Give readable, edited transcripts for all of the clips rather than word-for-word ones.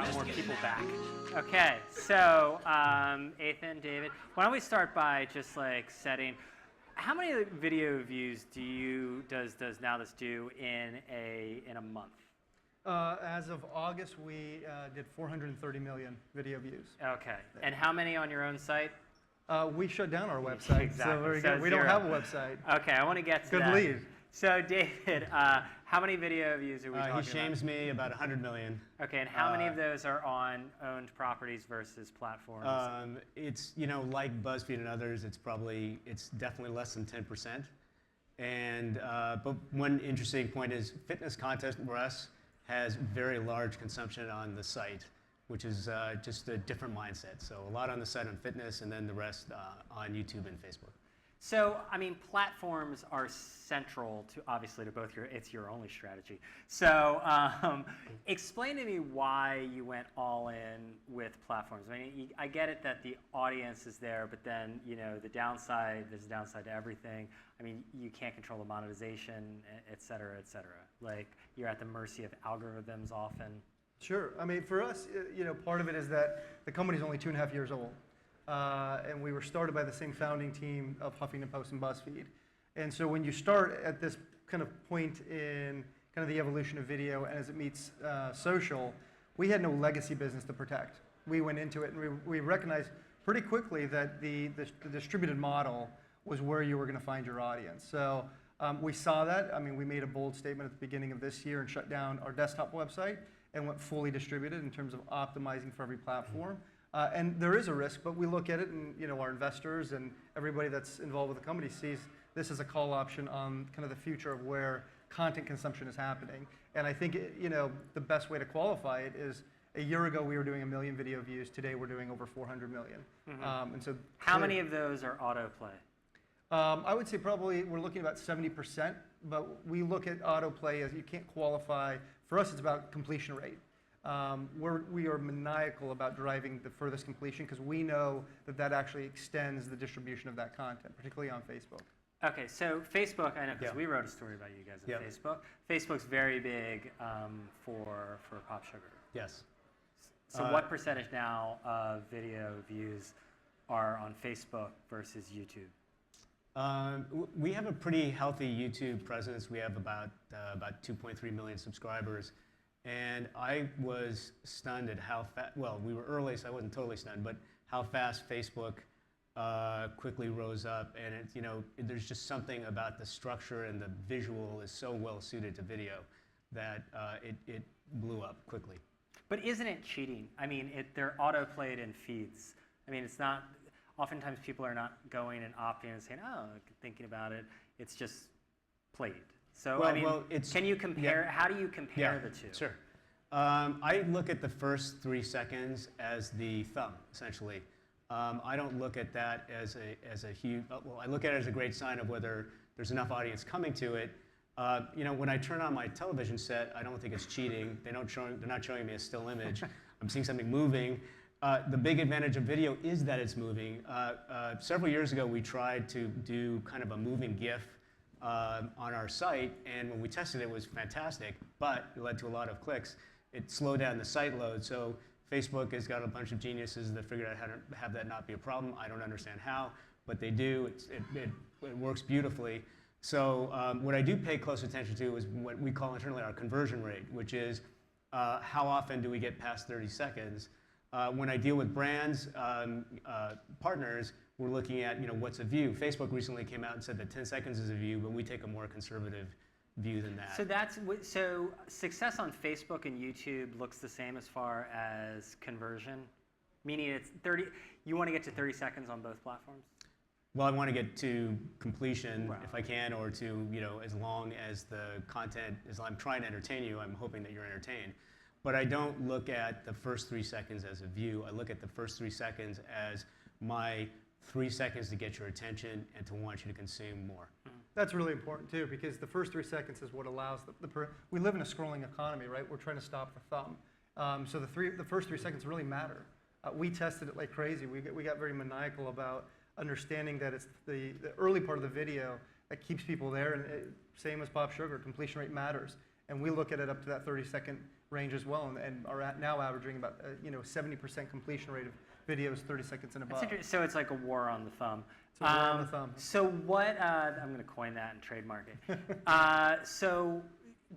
brought more people back. Okay, so Athan, David, why don't we start by just like setting, how many video views does NowThis do in a month? As of August, we did 430 million video views. Okay, and how many on your own site? We shut down our website, exactly. so very So good. We zero. don't have a website. Okay, I want to get to Good that. lead. So David, how many video views are we talking about? He shames me about 100 million. Okay, and how many of those are on owned properties versus platforms? It's, like BuzzFeed and others, it's definitely less than 10%. And, but one interesting point is fitness content for us has very large consumption on the site, which is just a different mindset. So a lot on the site on fitness, and then the rest on YouTube and Facebook. So, I mean, platforms are central to, obviously, to both it's your only strategy. So, explain to me why you went all in with platforms. I mean, I get it that the audience is there, but then, there's a downside to everything. I mean, you can't control the monetization, et cetera, et cetera. Like, you're at the mercy of algorithms often. Sure. I mean, for us, part of it is that the company's only 2.5 years old. And we were started by the same founding team of Huffington Post and BuzzFeed. And so when you start at this kind of point in kind of the evolution of video and as it meets social, we had no legacy business to protect. We went into it and we recognized pretty quickly that the distributed model was where you were going to find your audience. So we saw that. I mean, we made a bold statement at the beginning of this year and shut down our desktop website and went fully distributed in terms of optimizing for every platform. And there is a risk, but we look at it, and our investors and everybody that's involved with the company sees this as a call option on kind of the future of where content consumption is happening. And I think the best way to qualify it is a year ago we were doing 1 million video views. Today we're doing over 400 million. Mm-hmm. And so how many of those are autoplay? I would say probably we're looking at about 70%, but we look at autoplay as you can't qualify. For us, it's about completion rate. We are maniacal about driving the furthest completion because we know that actually extends the distribution of that content, particularly on Facebook. Okay, so Facebook, I know because we wrote a story about you guys on Facebook. Facebook's very big for POPSUGAR. Yes. So what percentage now of video views are on Facebook versus YouTube? We have a pretty healthy YouTube presence. We have about 2.3 million subscribers. And I was stunned at how fast, well, we were early, so I wasn't totally stunned, but how fast Facebook quickly rose up. And there's just something about the structure and the visual is so well suited to video that it blew up quickly. But isn't it cheating? I mean, they're auto-played in feeds. I mean, it's not, oftentimes people are not going and opting and saying, oh, thinking about it, it's just played. So, can you compare, how do you compare the two? Sure. I look at the first 3 seconds as the thumb, essentially. I don't look at that as a huge, well, I look at it as a great sign of whether there's enough audience coming to it. When I turn on my television set, I don't think it's cheating. They're not showing me a still image. I'm seeing something moving. The big advantage of video is that it's moving. Several years ago, we tried to do kind of a moving GIF on our site, and when we tested it was fantastic, but it led to a lot of clicks. It slowed down the site load, so Facebook has got a bunch of geniuses that figured out how to have that not be a problem. I don't understand how, but they do. It works beautifully. So what I do pay close attention to is what we call internally our conversion rate, which is how often do we get past 30 seconds. When I deal with brands, partners, we're looking at what's a view. Facebook recently came out and said that 10 seconds is a view, but we take a more conservative view than that. So success on Facebook and YouTube looks the same as far as conversion, meaning it's 30. You want to get to 30 seconds on both platforms? Well, I want to get to completion if I can, or to as long as the content is. I'm trying to entertain you. I'm hoping that you're entertained. But I don't look at the first 3 seconds as a view. I look at the first 3 seconds as my 3 seconds to get your attention and to want you to consume more. That's really important too, because the first 3 seconds is what allows we live in a scrolling economy, right? We're trying to stop the thumb. So the first 3 seconds really matter. We tested it like crazy. We got very maniacal about understanding that it's the early part of the video that keeps people there, and same as POPSUGAR, completion rate matters. And we look at it up to that 30-second range as well, and are now averaging about 70% completion rate of videos 30 seconds and above. That's interesting. So it's like a war on the thumb. It's a war on the thumb. So what? I'm going to coin that and trademark it. So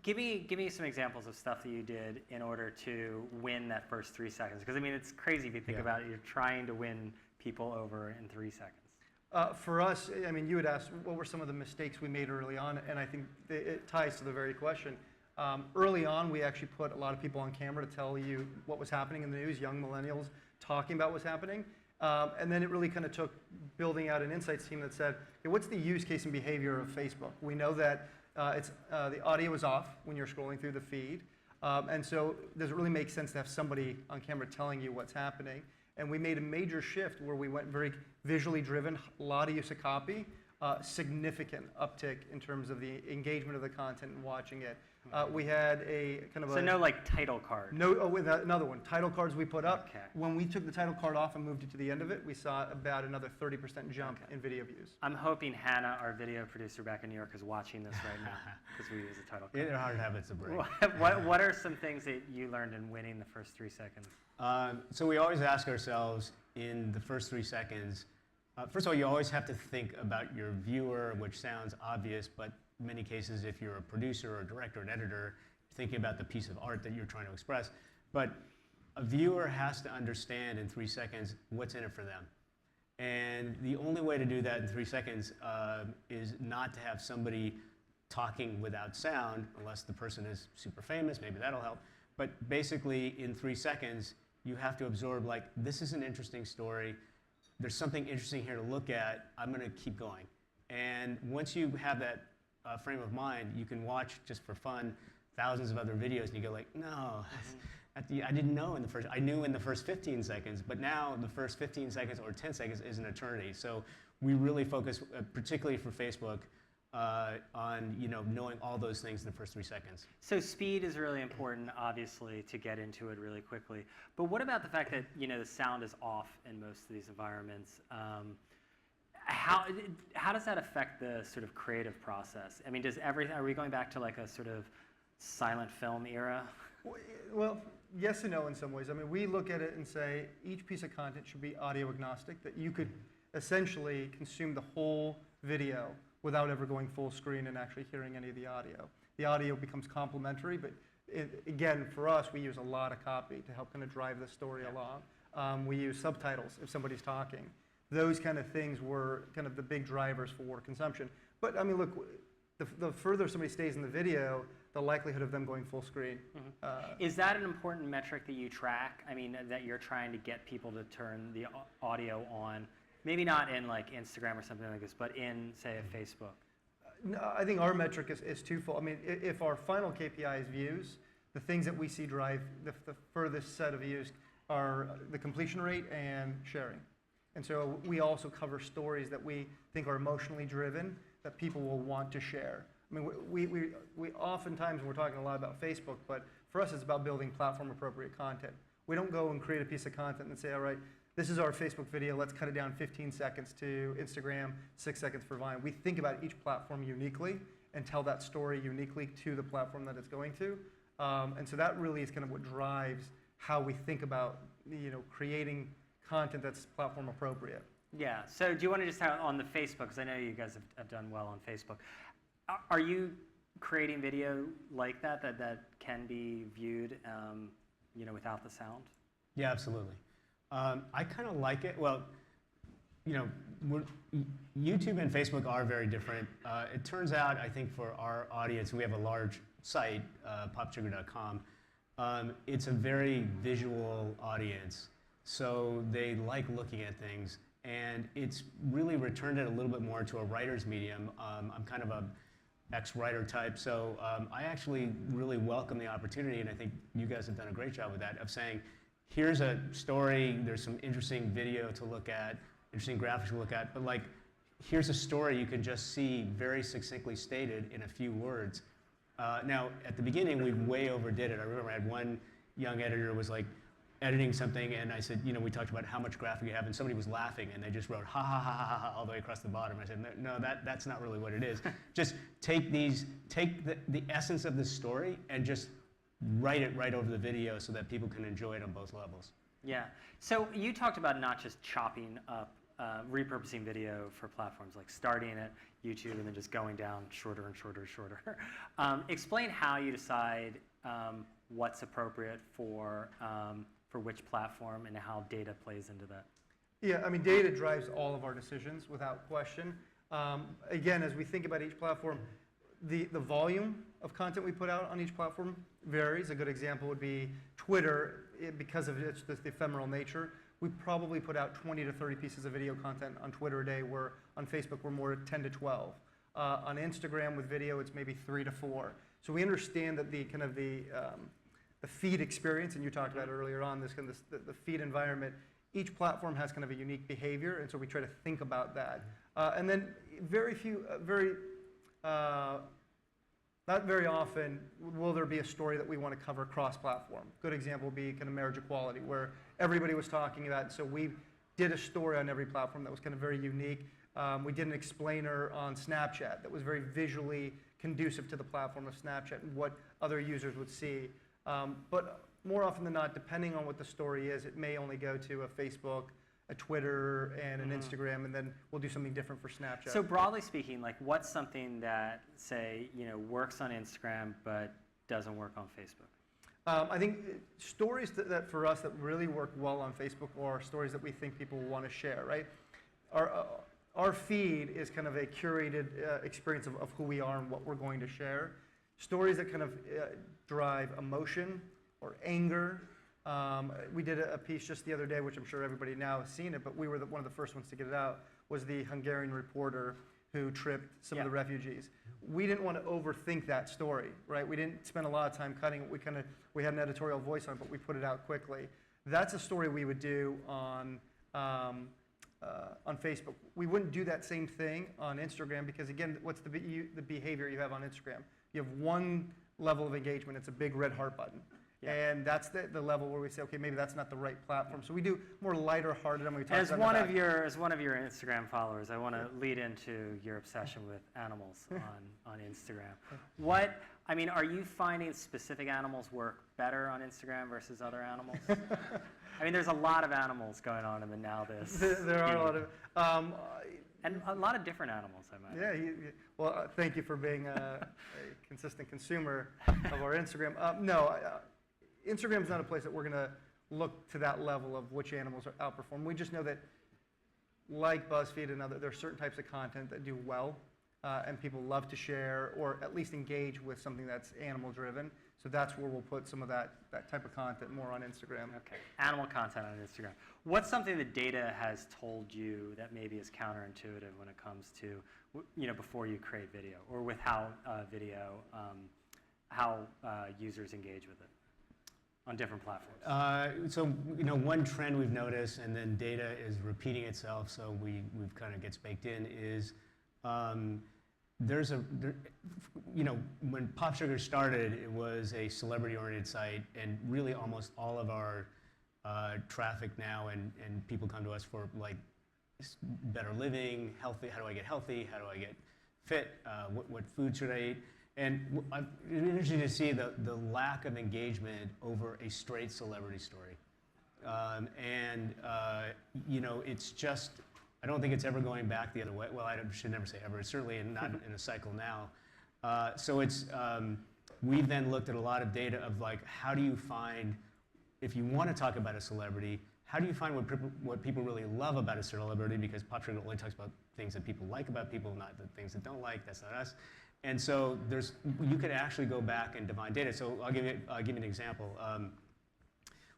give me some examples of stuff that you did in order to win that first 3 seconds. Because I mean, it's crazy if you think about it. You're trying to win people over in 3 seconds. For us, I mean, you had asked what were some of the mistakes we made early on, and I think it ties to the very question. Early on, we actually put a lot of people on camera to tell you what was happening in the news, young millennials talking about what's happening. And then it really kind of took building out an insights team that said, okay, what's the use case and behavior of Facebook? We know that the audio is off when you're scrolling through the feed. And so does it really make sense to have somebody on camera telling you what's happening? And we made a major shift where we went very visually driven, a lot of use of copy, significant uptick in terms of the engagement of the content and watching it. We had a kind of so no like title card. No, with another one. Title cards we put up. Okay. When we took the title card off and moved it to the end of it, we saw about another 30% jump in video views. I'm hoping Hannah, our video producer back in New York, is watching this right now because we use a title card. They're hard habits to break. What are some things that you learned in winning the first 3 seconds? So we always ask ourselves in the first 3 seconds, first of all, you always have to think about your viewer, which sounds obvious, but in many cases, if you're a producer or a director or an editor, you're thinking about the piece of art that you're trying to express. But a viewer has to understand in 3 seconds what's in it for them. And the only way to do that in 3 seconds is not to have somebody talking without sound, unless the person is super famous, maybe that'll help. But basically, in 3 seconds, you have to absorb, like, this is an interesting story. There's something interesting here to look at. I'm going to keep going. And once you have that frame of mind, you can watch just for fun thousands of other videos, and you go like, no, I didn't know in the first. I knew in the first 15 seconds, but now the first 15 seconds or 10 seconds is an eternity. So we really focus, particularly for Facebook, on knowing all those things in the first 3 seconds. So speed is really important, obviously, to get into it really quickly. But what about the fact that the sound is off in most of these environments? How does that affect the sort of creative process? I mean, are we going back to like a sort of silent film era? Well, yes and no in some ways. I mean, we look at it and say each piece of content should be audio agnostic, that you could essentially consume the whole video without ever going full screen and actually hearing any of the audio. The audio becomes complementary, but again, for us, we use a lot of copy to help kind of drive the story along. We use subtitles if somebody's talking. Those kind of things were kind of the big drivers for consumption. But I mean, look, the further somebody stays in the video, the likelihood of them going full screen. Is that an important metric that you track? I mean, that you're trying to get people to turn the audio on, maybe not in like Instagram or something like this, but in, say, a Facebook? No, I think our metric is twofold. I mean, if our final KPI is views, the things that we see drive the furthest set of views are the completion rate and sharing. And so we also cover stories that we think are emotionally driven, that people will want to share. I mean, we oftentimes, we're talking a lot about Facebook, but for us it's about building platform appropriate content. We don't go and create a piece of content and say, all right, this is our Facebook video, let's cut it down 15 seconds to Instagram, 6 seconds for Vine. We think about each platform uniquely and tell that story uniquely to the platform that it's going to. And so that really is kind of what drives how we think about creating content that's platform appropriate. Yeah, so do you want to just have on the Facebook, because I know you guys have done well on Facebook. Are you creating video like that can be viewed without the sound? Yeah, absolutely. I kind of like it. Well, YouTube and Facebook are very different. It turns out, I think for our audience, we have a large site, POPSUGAR.com. It's a very visual audience. So they like looking at things, and it's really returned it a little bit more to a writer's medium. I'm kind of a ex-writer type, so I actually really welcome the opportunity, and I think you guys have done a great job with that, of saying, here's a story, there's some interesting video to look at, interesting graphics to look at, but like, here's a story you can just see very succinctly stated in a few words. Now, at the beginning, we way overdid it. I remember I had one young editor was like, editing something, and I said, we talked about how much graphic you have, and somebody was laughing, and they just wrote ha ha ha ha ha all the way across the bottom. I said, no, that's not really what it is. Just take the essence of the story and just write it right over the video so that people can enjoy it on both levels. Yeah. So you talked about not just chopping up, repurposing video for platforms, like starting at YouTube and then just going down shorter and shorter and shorter. Explain how you decide what's appropriate for which platform and how data plays into that. Yeah, I mean, data drives all of our decisions without question. Again, as we think about each platform, the volume of content we put out on each platform varies. A good example would be Twitter. Because of its the ephemeral nature, we probably put out 20 to 30 pieces of video content on Twitter a day, where on Facebook we're more 10 to 12. On Instagram with video, it's maybe 3 to 4. So we understand that the kind of the feed experience, and you talked about it earlier on, this kind of the feed environment, each platform has kind of a unique behavior, and so we try to think about that. And then not very often will there be a story that we want to cover cross-platform. Good example would be kind of marriage equality, where everybody was talking about it, so we did a story on every platform that was kind of very unique. We did an explainer on Snapchat that was very visually conducive to the platform of Snapchat and what other users would see. But more often than not, depending on what the story is, it may only go to a Facebook, a Twitter, and an Instagram, and then we'll do something different for Snapchat. So broadly speaking, like what's something that, say, works on Instagram but doesn't work on Facebook? I think stories that for us that really work well on Facebook are stories that we think people want to share, right? Our feed is kind of a curated experience of who we are and what we're going to share. Stories that kind of drive emotion or anger. We did a piece just the other day, which I'm sure everybody now has seen it, but we were one of the first ones to get it out, was the Hungarian reporter who tripped some of the refugees. We didn't want to overthink that story, right? We didn't spend a lot of time cutting it. We had an editorial voice on it, but we put it out quickly. That's a story we would do on Facebook. We wouldn't do that same thing on Instagram because, again, what's the behavior you have on Instagram? You have one level of engagement. It's a big red heart button. Yeah. And that's the level where we say, okay, maybe that's not the right platform. So we do more lighter-hearted. As one of your Instagram followers, I want to lead into your obsession with animals on Instagram. Are you finding specific animals work better on Instagram versus other animals? There's a lot of animals going on in the NowThis. There are a lot of. And a lot of different animals, I might add. Yeah, well, thank you for being a consistent consumer of our Instagram. Instagram's not a place that we're going to look to that level of which animals are outperformed. We just know that, like BuzzFeed and there are certain types of content that do well, and people love to share or at least engage with something that's animal-driven. So that's where we'll put some of that type of content more on Instagram. Okay, animal content on Instagram. What's something that data has told you that maybe is counterintuitive when it comes to, before you create video, or with how users engage with it on different platforms? So one trend we've noticed, and then data is repeating itself, so we've kind of gets baked in, is when POPSUGAR started, it was a celebrity-oriented site, and really almost all of our traffic now and people come to us for like better living, healthy. How do I get healthy? How do I get fit? What food should I eat? And it's interesting to see the lack of engagement over a straight celebrity story, it's just. I don't think it's ever going back the other way. Well, I should never say ever. It's certainly not in a cycle now. So we've then looked at a lot of data of like, how do you find, if you want to talk about a celebrity, how do you find what people really love about a celebrity? Because POPSUGAR only talks about things that people like about people, not the things that don't like. That's not us. And so you could actually go back and divine data. So I'll give you an example.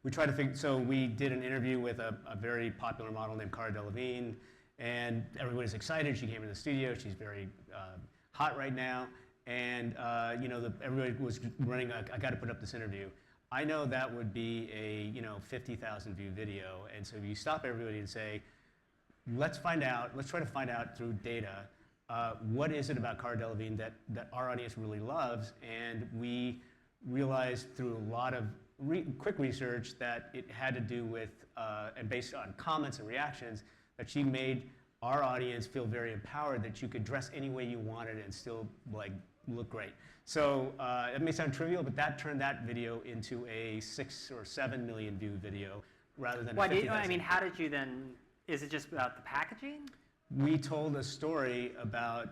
We try to think. So we did an interview with a very popular model named Cara Delevingne, and everybody's excited. She came in the studio. She's very hot right now, and everybody was running. I got to put up this interview. I know that would be a 50,000 view video, and so you stop everybody and say, let's try to find out through data what is it about Cara Delevingne that our audience really loves, and we realized through a lot of quick research that it had to do with, and based on comments and reactions, that she made our audience feel very empowered, that you could dress any way you wanted and still look great. So it may sound trivial, but that turned that video into a 6 or 7 million view video rather than. Why how did you then? Is it just about the packaging? We told a story about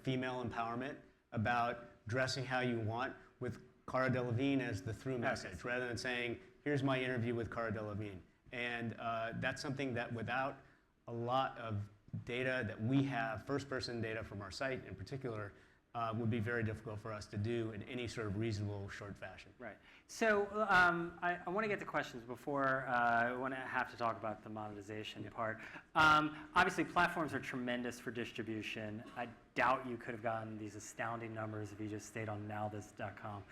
female empowerment, about dressing how you want, with Cara Delevingne as the through message, rather than saying, "Here's my interview with Cara Delevingne." And that's something that without a lot of data that we have, first-person data from our site in particular, would be very difficult for us to do in any sort of reasonable short fashion. Right. So I want to get to questions before I want to have to talk about the monetization part. Obviously, platforms are tremendous for distribution. I doubt you could have gotten these astounding numbers if you just stayed on NowThis.com.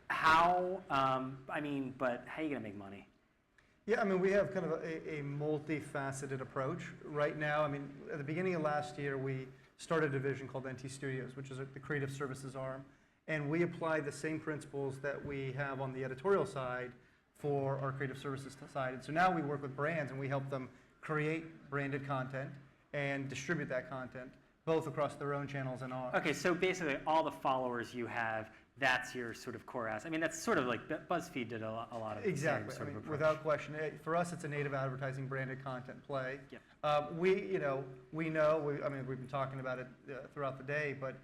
But how are you going to make money? Yeah, we have kind of a multifaceted approach. Right now, at the beginning of last year, we started a division called NT Studios, which is the creative services arm. And we apply the same principles that we have on the editorial side for our creative services side. And so now we work with brands and we help them create branded content and distribute that content, both across their own channels and ours. Okay, so basically all the followers you have, that's your sort of core asset. That's sort of like BuzzFeed did a lot of the exactly. same sort of approach. Without question. For us, it's a native advertising branded content play. Yep. We've been talking about it throughout the day, but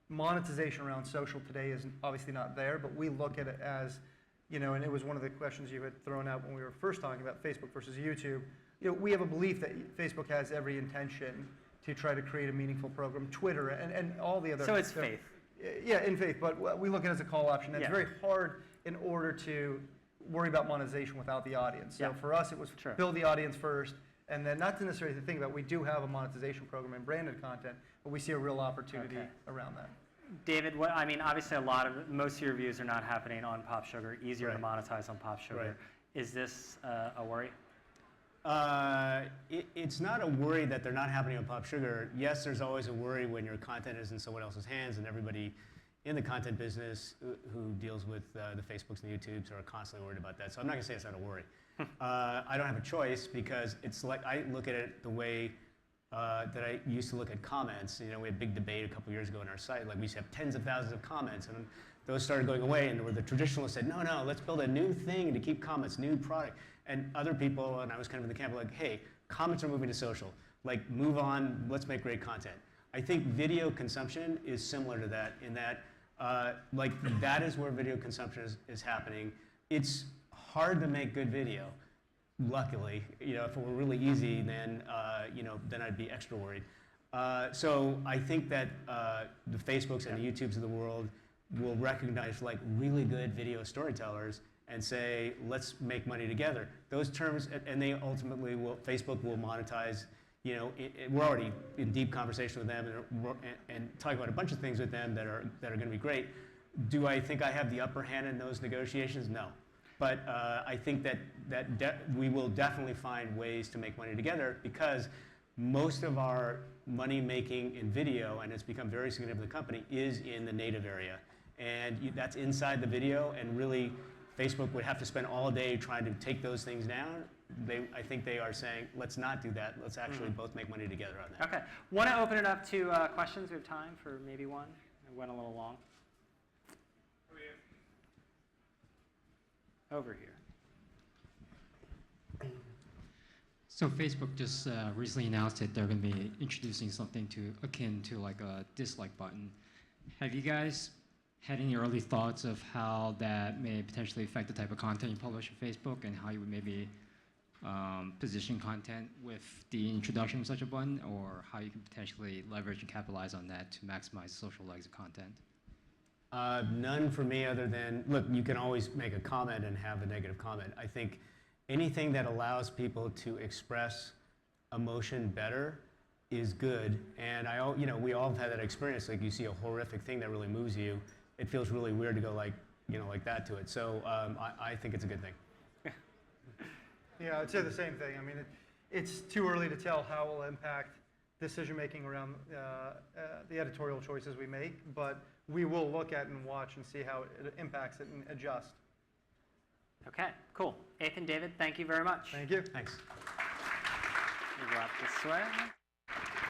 monetization around social today is obviously not there, but we look at it as, and it was one of the questions you had thrown out when we were first talking about Facebook versus YouTube. We have a belief that Facebook has every intention to try to create a meaningful program, Twitter and all the other. So it's faith. Yeah, in faith, but we look at it as a call option. That's very hard in order to worry about monetization without the audience. So for us, it was build the audience first, and then not to necessarily think about, we do have a monetization program in branded content, but we see a real opportunity around that. David, obviously most of your views are not happening on POPSUGAR, easier to monetize on POPSUGAR. Right. Is this a worry? It's not a worry that they're not happening on POPSUGAR. Yes, there's always a worry when your content is in someone else's hands, and everybody in the content business who deals with the Facebooks and the YouTubes are constantly worried about that. So I'm not going to say it's not a worry. I don't have a choice, because it's like I look at it the way that I used to look at comments. We had a big debate a couple years ago on our site. Like, we used to have tens of thousands of comments, and those started going away, and where the traditionalists said, no, let's build a new thing to keep comments, new product. And other people, and I was kind of in the camp, like, hey, comments are moving to social. Like, move on, let's make great content. I think video consumption is similar to that, in that, that is where video consumption is happening. It's hard to make good video, luckily. If it were really easy, then I'd be extra worried. So I think that the Facebooks and the YouTubes of the world will recognize really good video storytellers and say, let's make money together. Those terms, and they ultimately Facebook will monetize. We're already in deep conversation with them and talking about a bunch of things with them that are going to be great. Do I think I have the upper hand in those negotiations? No. But I think that we will definitely find ways to make money together, because most of our money making in video, and it's become very significant for the company, is in the native area. And that's inside the video, and really Facebook would have to spend all day trying to take those things down. I think they are saying, let's not do that. Let's actually both make money together on that. Okay. Want to open it up to questions? We have time for maybe one. I went a little long. Over here. So Facebook just recently announced that they're going to be introducing something akin to like a dislike button. Have you guys had any early thoughts of how that may potentially affect the type of content you publish on Facebook, and how you would maybe position content with the introduction of such a button, or how you can potentially leverage and capitalize on that to maximize social legs of content? None for me, other than, look, you can always make a comment and have a negative comment. I think anything that allows people to express emotion better is good. And we all have had that experience. Like, you see a horrific thing that really moves you, it feels really weird to go like that to it. So I think it's a good thing. Yeah, I'd say the same thing. It's too early to tell how it will impact decision making around the editorial choices we make, but we will look at and watch and see how it impacts it and adjust. Okay, cool. Athan, David, thank you very much. Thank you. Thanks. We'll go out this way.